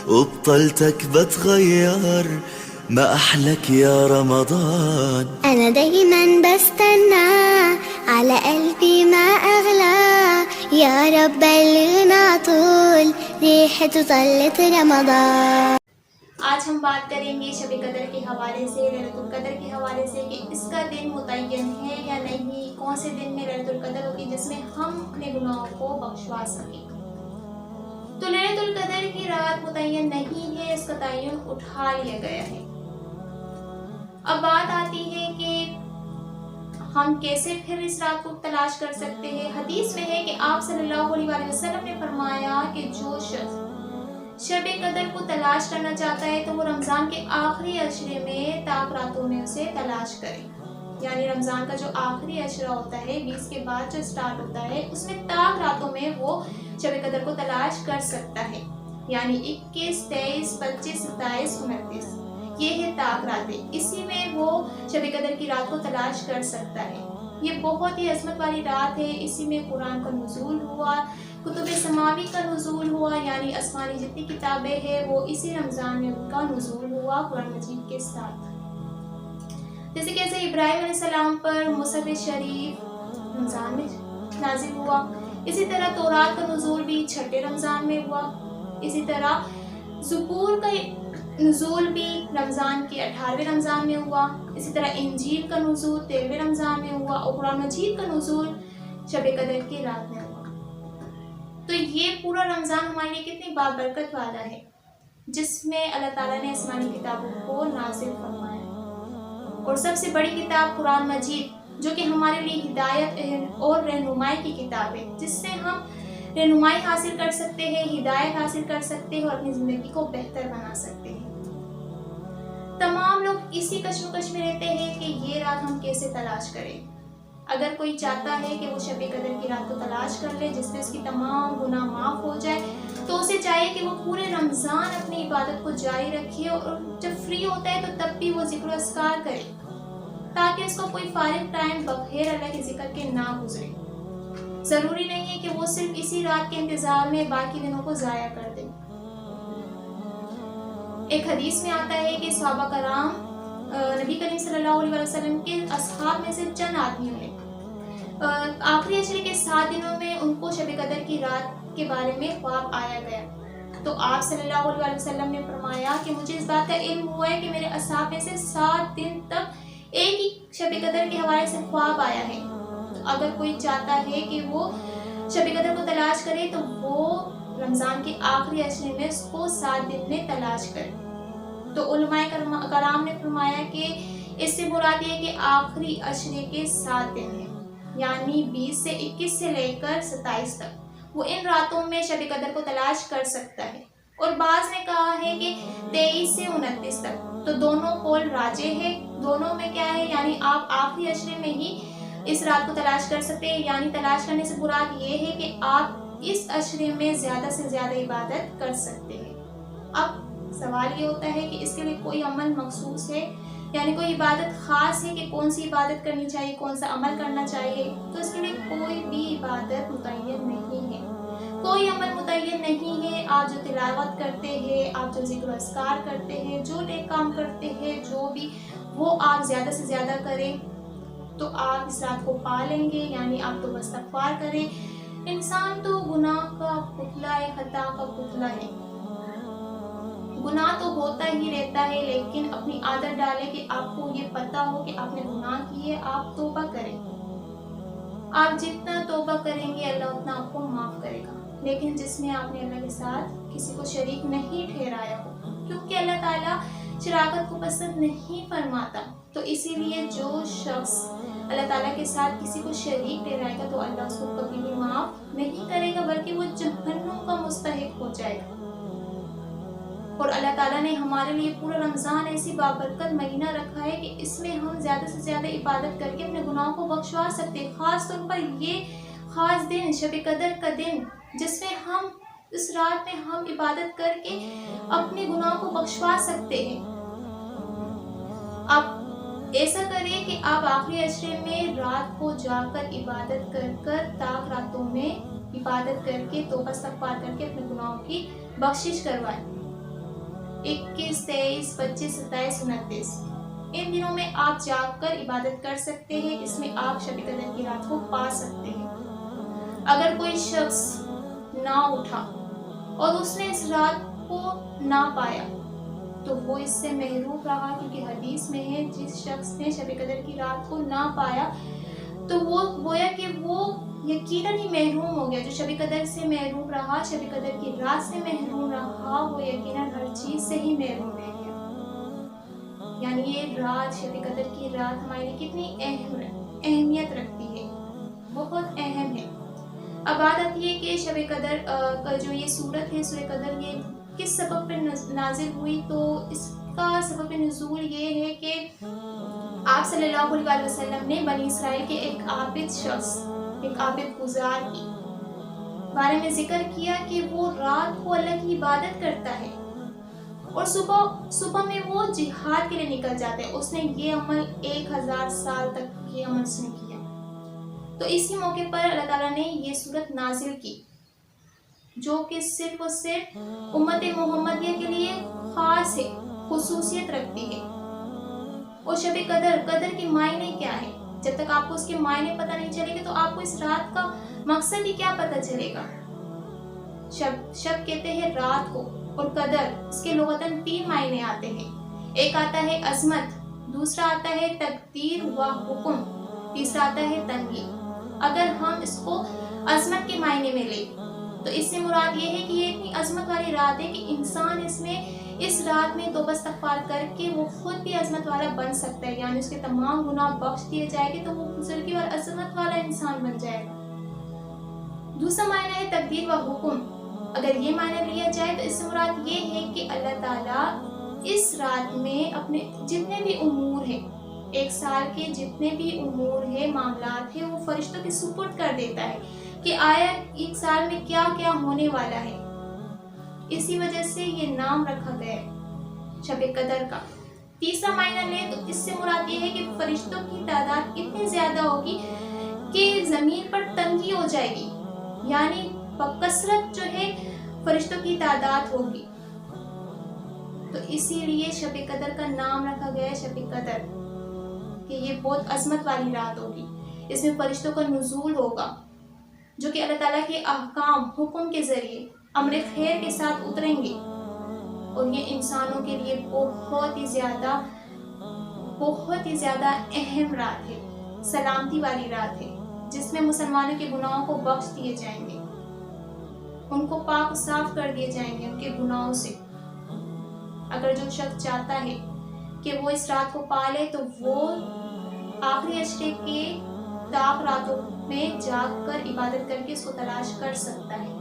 وبطلتك بتغير، ما أحلك يا رمضان. أنا دايما بستنى، على قلبي ما أغلى، يا رب بلغنا طول ريحة طلت رمضان. آج ہم بات کریں گے شب قدر کے حوالے سے، لیلۃ القدر کے حوالے سے، کہ اس کا دن متعین ہے یا نہیں، کون سے دن میں لیلۃ القدر ہوگی جس میں ہم اپنے گناہوں کو بخشوا سکیں۔ تو لیلۃ القدر کی رات متعین نہیں ہے، اس کا تعین اٹھا لیا گیا ہے۔ اب بات آتی ہے کہ ہم کیسے پھر اس رات کو تلاش کر سکتے ہیں۔ حدیث میں ہے کہ آپ صلی اللہ علیہ وسلم نے فرمایا کہ جو شخص شب قدر کو تلاش کرنا چاہتا ہے تو وہ رمضان کے آخری عشرے میں طاق راتوں میں اسے تلاش کرے، یعنی رمضان کا جو آخری عشرہ ہوتا ہے 20 کے بعد جو سٹارٹ ہوتا ہے، اس میں طاق راتوں میں وہ شب قدر کو تلاش کر سکتا ہے، یعنی 21، 23، 25، 27، 29 یہ ہے طاق راتیں، اسی میں وہ شب قدر کی رات کو تلاش کر سکتا ہے۔ یہ بہت ہی عظمت والی رات ہے، اسی میں قرآن کا نزول ہوا، کتب سماوی کا نزول ہوا، یعنی آسمانی جتنی کتابیں ہیں وہ اسی رمضان میں ان کا نزول ہوا قرآن مجید کے ساتھ۔ جیسے کہ ابراہیم علیہ السلام پر مصحف شریف رمضان میں نازل ہوا، اسی طرح تورات کا نزول بھی چھٹے رمضان میں ہوا، اسی طرح زبور کا نزول بھی رمضان کے 18ویں رمضان میں ہوا، اسی طرح انجیل کا نزول 13ویں رمضان میں ہوا، اور قرآن مجید کا نزول شب قدر کی رات میں ہوا۔ تو یہ پورا رمضان ہمارے لیے کتنی بابرکت والا ہے، جس میں اللہ تعالیٰ نے آسمانی کتابوں کو نازل فرمایا، اور سب سے بڑی کتاب قرآن مجید جو کہ ہمارے لیے ہدایت اور رہنمائی کی کتاب ہے، جس سے ہم رہنمائی حاصل کر سکتے ہیں، ہدایت حاصل کر سکتے ہیں، اور اپنی زندگی کو بہتر بنا سکتے ہیں۔ تمام لوگ اسی کشمکش میں رہتے ہیں کہ یہ رات ہم کیسے تلاش کریں۔ اگر کوئی چاہتا ہے کہ وہ شب قدر کی رات کو تلاش کر لے جس میں اس کی تمام گناہ معاف ہو جائے، تو اسے چاہیے کہ وہ پورے رمضان اپنی عبادت کو جاری رکھے، اور جب فری ہوتا ہے تو تب بھی وہ ذکر و اذکار کرے، تاکہ اس کو کوئی فارغ ٹائم بغیر اللہ کے ذکر کے نہ گزرے۔ ضروری نہیں ہے کہ وہ صرف اسی رات کے انتظار میں باقی دنوں کو ضائع کر دے۔ ایک حدیث میں آتا ہے کہ صحابہ کرام نبی کریم صلی اللہ علیہ وسلم کے اصحاب میں سے چند آدمیوں نے آخری عشرے کے 7 دنوں میں ان کو شب قدر کی رات کے بارے میں خواب آیا گیا، تو آپ صلی اللہ علیہ وسلم نے فرمایا کہ مجھے اس بات کا علم ہوا ہے کہ میرے اصحاب میں سے 7 دن تک ایک ہی شب قدر کے حوالے سے خواب آیا ہے۔ تو اگر کوئی چاہتا ہے کہ وہ شب قدر کو تلاش کرے تو وہ رمضان کے آخری عشرے میں اس کو 7 دن میں تلاش کرے۔ تو علماء کرام نے فرمایا کہ اس سے مراد یہ ہے کہ آخری عشرے کے 7 دن ہیں، یعنی 20 سے 21 سے لے کر 27 تک وہ ان راتوں میں شب قدر کو تلاش کر سکتا ہے، اور بعض نے کہا ہے کہ 23 سے 29 تک، تو دونوں قول راجح ہے۔ دونوں میں کیا ہے، یعنی آپ آخری عشرے میں ہی اس رات کو تلاش کر سکتے ہیں، یعنی تلاش کرنے سے مراد یہ ہے کہ آپ اس عشرے میں زیادہ سے زیادہ عبادت کر سکتے ہیں۔ اب سوال یہ ہوتا ہے کہ اس کے لیے کوئی عمل مخصوص ہے، یعنی کوئی عبادت خاص ہے کہ کون سی عبادت کرنی چاہیے، کون سا عمل کرنا چاہیے؟ تو اس کے لیے کوئی بھی عبادت متعین نہیں ہے، کوئی عمل متعین نہیں ہے۔ آپ جو تلاوت کرتے ہیں، آپ جو ذکر و اذکار کرتے ہیں، جو نیک کام کرتے ہیں، جو بھی وہ آپ زیادہ سے زیادہ کریں تو آپ اس رات کو پا لیں گے، یعنی آپ تو استغفار کریں۔ انسان تو گناہ کا پتلا ہے، خطا کا پتلا ہے، گناہ تو ہوتا ہی رہتا ہے، لیکن اپنی عادت ڈالے کہ آپ کو یہ پتا ہو کہ آپ نے گناہ کی ہے، آپ توبہ کریں۔ آپ جتنا توبہ کریں گے اللہ اتنا آپ کو معاف کرے گا، لیکن جس میں آپ نے اللہ کے ساتھ کسی کو شریک نہیں ٹھہرایا ہو، کیونکہ اللہ تعالیٰ شراکت کو پسند نہیں فرماتا، تو اسی لیے جو شخص اللہ تعالیٰ کے ساتھ کسی کو شریک ٹھہرائے گا تو اللہ اس کو کبھی بھی معاف نہیں کرے گا، بلکہ وہ جہنم کا مستحق ہو جائے گا۔ اور اللہ تعالیٰ نے ہمارے لیے پورا رمضان ایسی بابرکت مہینہ رکھا ہے کہ اس میں ہم زیادہ سے زیادہ عبادت کر کے اپنے گناہوں کو بخشوا سکتے ہیں۔ خاص طور پر یہ خاص دن شب قدر کا دن، جس میں ہم اس رات میں ہم عبادت کر کے اپنے گناہوں کو بخشوا سکتے ہیں۔ آپ ایسا کریں کہ آپ آخری عشرے میں رات کو جا کر عبادت کر طاق راتوں میں عبادت کر کے توبہ استغفار کر کے اپنے گناہوں کی بخشش کروائیں۔ 21, 23, 25, 27, 29 ان دنوں میں آپ جاگ کر عبادت کر سکتے ہیں. اس میں آپ شب قدر کی رات کو پا سکتے ہیں. اگر کوئی شخص نہ اٹھا اور اس نے اس رات کو نہ پایا تو وہ اس سے محروم رہا، کیونکہ حدیث میں ہے جس شخص نے شب قدر کی رات کو نہ پایا تو وہ گویا کہ وہ یقیناً ہی محروم ہو گیا. جو شب قدر سے محروم رہا، شب قدر کی رات سے محروم رہا، وہ یقیناً ہر چیز سے ہی محروم رہ گیا. یعنی یہ رات، شب قدر کی رات ہمارے لیے کتنی اہمیت رکھتی ہے، بہت اہم ہے. اب بات آتی ہے کہ شب قدر کا جو یہ سورت ہے سورہ قدر، یہ کس سبب پر نازل ہوئی. تو اس کا سبب نزول یہ ہے کہ آپ صلی اللہ علیہ وسلم نے بنی اسرائیل کے ایک عابد شخص، ایک عابد گزار کی بارے میں ذکر کیا کہ وہ رات کو اللہ کی عبادت کرتا ہے اور صبح میں وہ جہاد کے لیے نکل جاتا ہے. اس نے یہ عمل 1000 سال تک یہ عمل اس نے کیا. تو اسی موقع پر اللہ تعالیٰ نے یہ سورت نازل کی جو کہ صرف اور صرف امت محمدیہ کے لیے خاص ہے، خصوصیت رکھتی ہے. اور شب قدر کے معنی کیا ہے؟ جب تک آپ کو اس کے معنی پتہ نہیں چلے گا تو آپ کو اس رات کا مقصد ہی کیا پتہ چلے گا. شب کہتے ہیں رات کو، اور قدر اس کے لغتاً 3 معنی آتے ہیں. ایک آتا ہے عظمت، دوسرا آتا ہے تقدیر و حکم، تیسرا آتا ہے تنگی. اگر ہم اس کو عظمت کے معنی میں لیں تو اس سے مراد یہ ہے کہ یہ اتنی عظمت والی رات ہے کہ انسان اس رات میں توبہ استغفار کر کے وہ خود بھی عظمت والا بن سکتا ہے. یعنی اس کے تمام گناہ بخش دیے جائیں گے تو وہ بزرگی اور عظمت والا انسان بن جائے گا. دوسرا معنی ہے تقدیر و حکم. اگر یہ معنی لیا جائے تو اس سے مراد یہ ہے کہ اللہ تعالیٰ اس رات میں اپنے جتنے بھی امور ہیں، ایک سال کے جتنے بھی امور ہیں، معاملات ہیں، وہ فرشتوں کے سپرد کر دیتا ہے کہ آیا ایک سال میں کیا کیا ہونے والا ہے. اسی وجہ سے یہ نام رکھا گیا ہے شب قدر کا. تیسرا معنی لیں تو اس سے مراد یہ ہے کہ فرشتوں کی تعداد اتنی زیادہ ہوگی کہ زمین پر تنگی ہو جائے گی. یعنی بکثرت جو ہے فرشتوں کی تعداد ہوگی. تو اسی لیے شب قدر کا نام رکھا گیا ہے شب قدر، کہ یہ بہت عظمت والی رات ہوگی. اس میں فرشتوں کا نزول ہوگا جو کہ اللہ تعالیٰ کے احکام، حکم کے ذریعے امر خیر کے ساتھ اتریں گے. اور یہ انسانوں کے لیے بہت ہی زیادہ اہم رات ہے، سلامتی والی رات ہے، جس میں مسلمانوں کے گناہوں کو بخش دیے جائیں گے، ان کو پاک صاف کر دیے جائیں گے ان کے گناہوں سے. اگر جو شخص چاہتا ہے کہ وہ اس رات کو پالے تو وہ آخری عشرے کے طاق راتوں میں جاگ کر عبادت کر کے اس کو تلاش کر سکتا ہے.